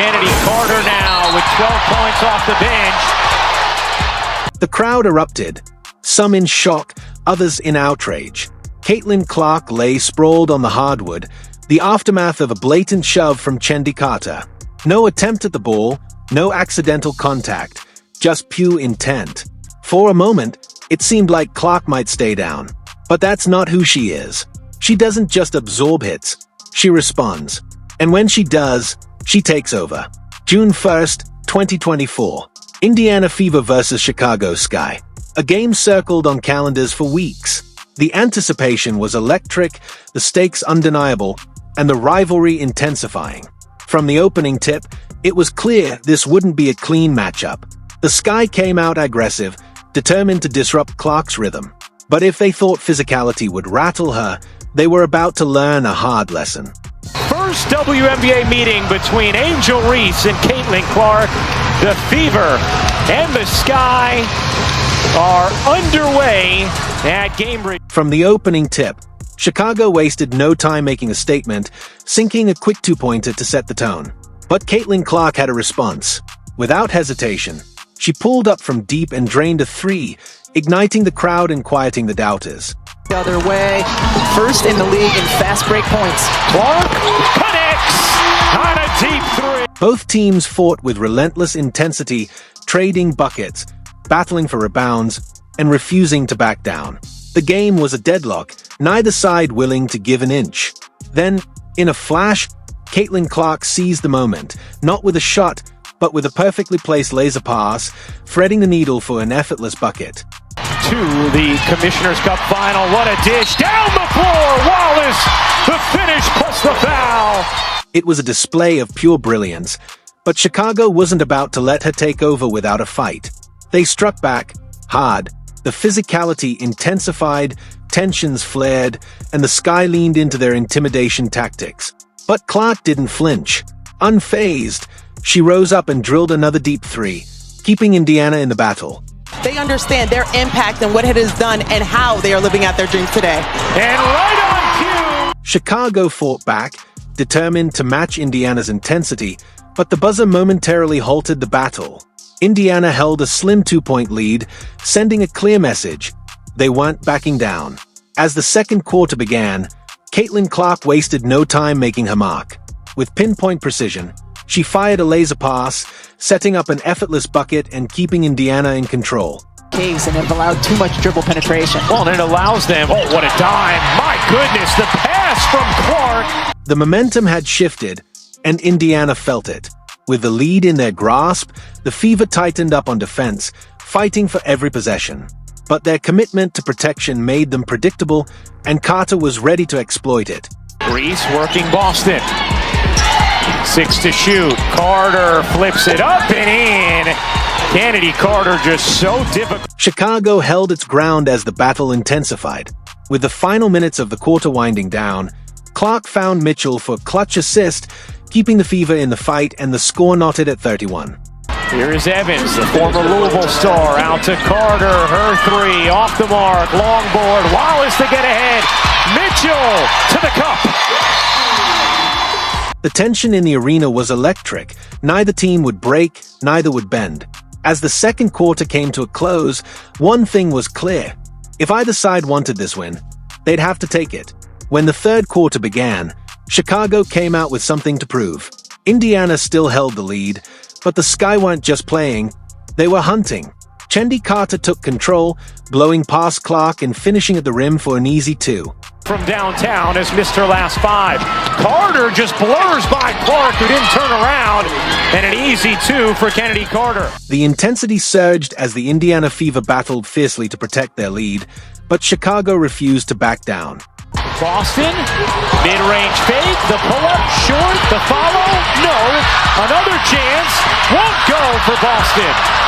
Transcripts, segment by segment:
Chennedy Carter now with 12 points off the bench. The crowd erupted, some in shock, others in outrage. Caitlin Clark lay sprawled on the hardwood, the aftermath of a blatant shove from Chennedy Carter. No attempt at the ball, no accidental contact, just pure intent. For a moment, it seemed like Clark might stay down. But that's not who she is. She doesn't just absorb hits, she responds. And when she does, she takes over. June 1st, 2024. Indiana Fever vs. Chicago Sky. A game circled on calendars for weeks. The anticipation was electric, the stakes undeniable, and the rivalry intensifying. From the opening tip, it was clear this wouldn't be a clean matchup. The Sky came out aggressive, determined to disrupt Clark's rhythm. But if they thought physicality would rattle her, they were about to learn a hard lesson. First WNBA meeting between Angel Reese and Caitlin Clark. The Fever and the Sky are underway at game. From the opening tip, Chicago wasted no time making a statement, sinking a quick two-pointer to set the tone. But Caitlin Clark had a response. Without hesitation, she pulled up from deep and drained a three, igniting the crowd and quieting the doubters. The other way, first in the league in fast break points. Clark connects on a deep three. Both teams fought with relentless intensity, trading buckets, battling for rebounds, and refusing to back down. The game was a deadlock, neither side willing to give an inch. Then, in a flash, Caitlin Clark seized the moment, not with a shot, but with a perfectly placed laser pass, threading the needle for an effortless bucket. To the Commissioner's Cup final, what a dish, down the floor, Wallace, the finish plus the foul. It was a display of pure brilliance, but Chicago wasn't about to let her take over without a fight. They struck back, hard, the physicality intensified, tensions flared, and the Sky leaned into their intimidation tactics. But Clark didn't flinch. Unfazed, she rose up and drilled another deep three, keeping Indiana in the battle. They understand their impact and what it has done and how they are living out their dreams today. And right on cue! Chicago fought back, determined to match Indiana's intensity, but the buzzer momentarily halted the battle. Indiana held a slim two-point lead, sending a clear message. They weren't backing down. As the second quarter began, Caitlin Clark wasted no time making her mark. With pinpoint precision, she fired a laser pass, setting up an effortless bucket and keeping Indiana in control. Case and have allowed too much dribble penetration. Well, and it allows them, oh, what a dime. My goodness, the pass from Clark. The momentum had shifted, and Indiana felt it. With the lead in their grasp, the Fever tightened up on defense, fighting for every possession. But their commitment to protection made them predictable, and Carter was ready to exploit it. Reese working Boston. 6 to shoot. Carter flips it up and in. Chennedy Carter just so difficult. Chicago held its ground as the battle intensified. With the final minutes of the quarter winding down, Clark found Mitchell for a clutch assist, keeping the Fever in the fight, and the score knotted at 31. Here is Evans, the former Louisville star, out to Carter. Her three, off the mark, long board. Wallace to get ahead. Mitchell to the cup. The tension in the arena was electric. Neither team would break, neither would bend. As the second quarter came to a close, one thing was clear. If either side wanted this win, they'd have to take it. When the third quarter began, Chicago came out with something to prove. Indiana still held the lead, but the Sky weren't just playing, they were hunting. Chennedy Carter took control, blowing past Clark and finishing at the rim for an easy two. From downtown as Mr. Last Five. Carter just blurs by Clark, who didn't turn around, and an easy two for Chennedy Carter. The intensity surged as the Indiana Fever battled fiercely to protect their lead, but Chicago refused to back down. Boston, mid-range fake, the pull-up, short, the follow, no, another chance, won't go for Boston.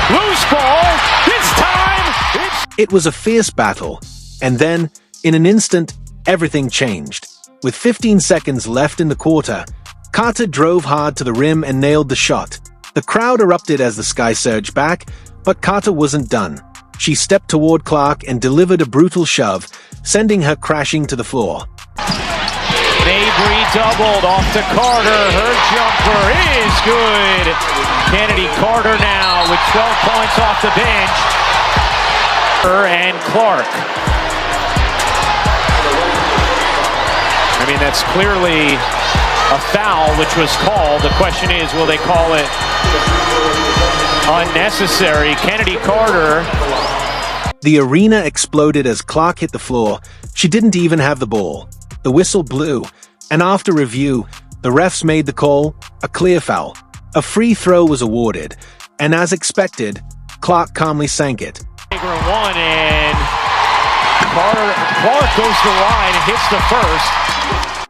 Loose ball, this time, It was a fierce battle, and then, in an instant, everything changed. With 15 seconds left in the quarter, Carter drove hard to the rim and nailed the shot. The crowd erupted as the Sky surged back, but Carter wasn't done. She stepped toward Clark and delivered a brutal shove, sending her crashing to the floor. Mabry doubled off to Carter. Her jumper is good. Kennedy Carter now with 12 points off the bench. Her and Clark. I mean, that's clearly a foul which was called. The question is, will they call it unnecessary? Kennedy Carter. The arena exploded as Clark hit the floor. She didn't even have the ball. The whistle blew, and after review, the refs made the call a clear foul. A free throw was awarded, and as expected, Clark calmly sank it. One, and Clark goes to the line and hits the first.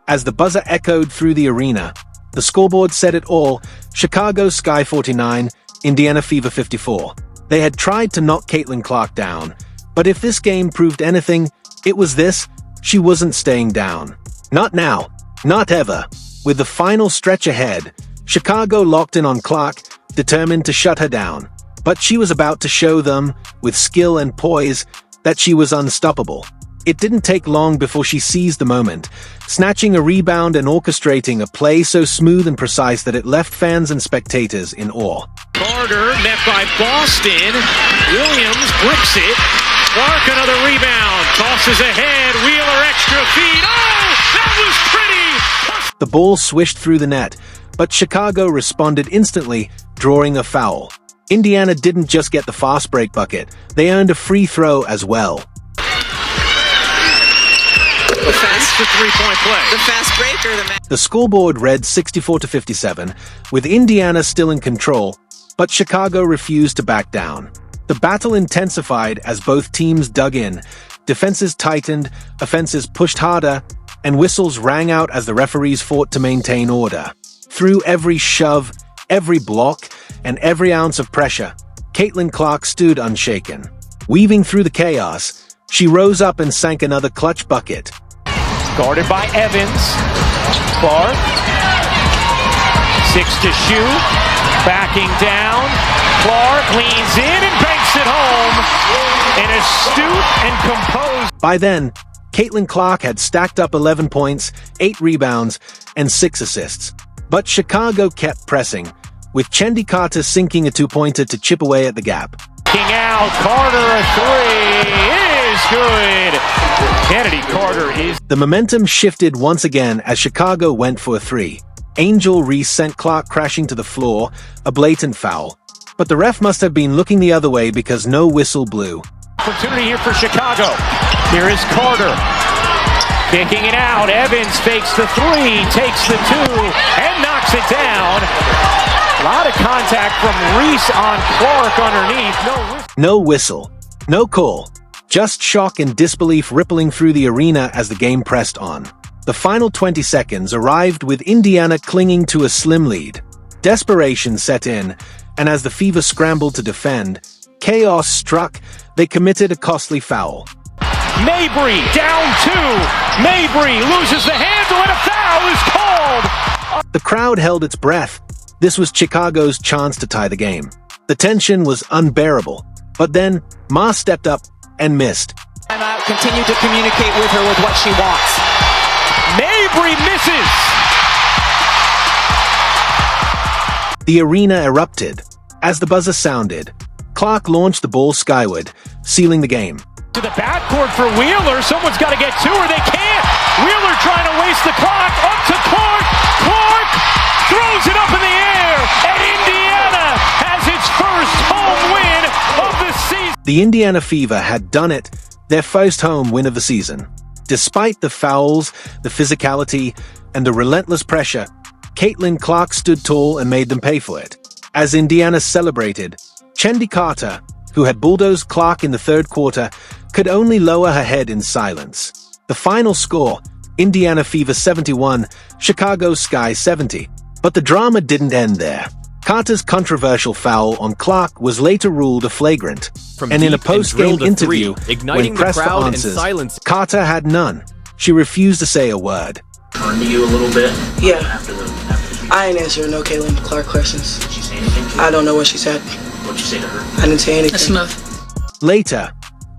As the buzzer echoed through the arena, the scoreboard said it all: Chicago Sky 49, Indiana Fever 54. They had tried to knock Caitlin Clark down, but if this game proved anything, it was this: she wasn't staying down. Not now, not ever. With the final stretch ahead, Chicago locked in on Clark, determined to shut her down. But she was about to show them, with skill and poise, that she was unstoppable. It didn't take long before she seized the moment, snatching a rebound and orchestrating a play so smooth and precise that it left fans and spectators in awe. Carter met by Boston. Williams bricks it. Clark another rebound. Tosses ahead. Wheeler extra feed. Oh, that was pretty! The ball swished through the net, but Chicago responded instantly, drawing a foul. Indiana didn't just get the fast break bucket, they earned a free throw as well. The three-point play. The fast break or The scoreboard read 64-57, with Indiana still in control, but Chicago refused to back down. The battle intensified as both teams dug in, defenses tightened, offenses pushed harder, and whistles rang out as the referees fought to maintain order. Through every shove, every block, and every ounce of pressure, Caitlin Clark stood unshaken. Weaving through the chaos, she rose up and sank another clutch bucket. Guarded by Evans. Clark. 6 to shoot. Backing down. Clark leans in and banks it home. An astute and composed. By then, Caitlin Clark had stacked up 11 points, 8 rebounds, and 6 assists. But Chicago kept pressing, with Chennedy Carter sinking a two-pointer to chip away at the gap. King out. Carter a three. It is good. Kennedy Carter is... The momentum shifted once again as Chicago went for a three. Angel Reese sent Clark crashing to the floor, a blatant foul. But the ref must have been looking the other way because no whistle blew. Opportunity here for Chicago. Here is Carter. Kicking it out. Evans fakes the three, takes the two, and knocks it down. A lot of contact from Reese on Clark underneath. No whistle. No call. Just shock and disbelief rippling through the arena as the game pressed on. The final 20 seconds arrived with Indiana clinging to a slim lead. Desperation set in, and as the Fever scrambled to defend, chaos struck. They committed a costly foul. Mabry down 2. Mabry loses the handle and a foul is called. The crowd held its breath. This was Chicago's chance to tie the game. The tension was unbearable. But then, Ma stepped up and missed. Timeout, continue to communicate with her with what she wants. Mabry misses. The arena erupted. As the buzzer sounded, Clark launched the ball skyward, sealing the game. To the backcourt for Wheeler. Someone's got to get to her. They can't. Wheeler trying to waste the clock. Up to Clark. Clark throws it up in the air. And Indiana has its first home win of the season. The Indiana Fever had done it, their first home win of the season. Despite the fouls, the physicality, and the relentless pressure, Caitlin Clark stood tall and made them pay for it. As Indiana celebrated, Chennedy Carter, who had bulldozed Clark in the third quarter, could only lower her head in silence. The final score, Indiana Fever 71, Chicago Sky 70. But the drama didn't end there. Carter's controversial foul on Clark was later ruled a flagrant, and in a post-game interview, when pressed for answers, Carter had none. She refused to say a word. Turned to you a little bit? Yeah. After the I ain't answering no Caitlin Clark questions. Did she say anything to you? I don't know what she said. What'd you say to her? I didn't say anything. That's enough. Later,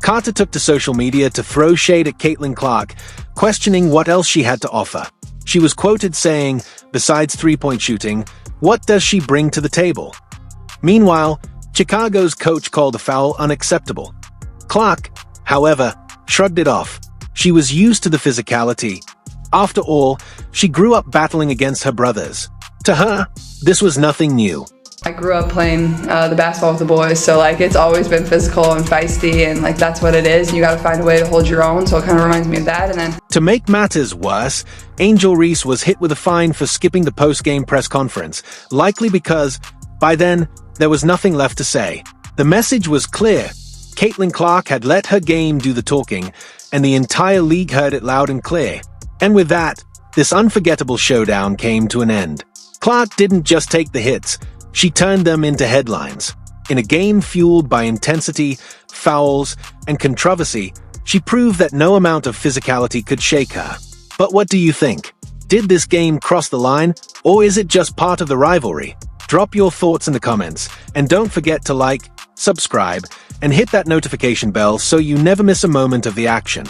Carter took to social media to throw shade at Caitlin Clark, questioning what else she had to offer. She was quoted saying, besides three-point shooting, what does she bring to the table? Meanwhile, Chicago's coach called the foul unacceptable. Clark, however, shrugged it off. She was used to the physicality. After all, she grew up battling against her brothers. To her, this was nothing new. I grew up playing the basketball with the boys, so like it's always been physical and feisty, and like that's what it is. You got to find a way to hold your own, so it kind of reminds me of that. And then to make matters worse, Angel Reese was hit with a fine for skipping the post-game press conference, likely because, by then, there was nothing left to say. The message was clear. Caitlin Clark had let her game do the talking, and the entire league heard it loud and clear. And with that, this unforgettable showdown came to an end. Clark didn't just take the hits, she turned them into headlines. In a game fueled by intensity, fouls, and controversy, she proved that no amount of physicality could shake her. But what do you think? Did this game cross the line, or is it just part of the rivalry? Drop your thoughts in the comments, and don't forget to like, subscribe, and hit that notification bell so you never miss a moment of the action.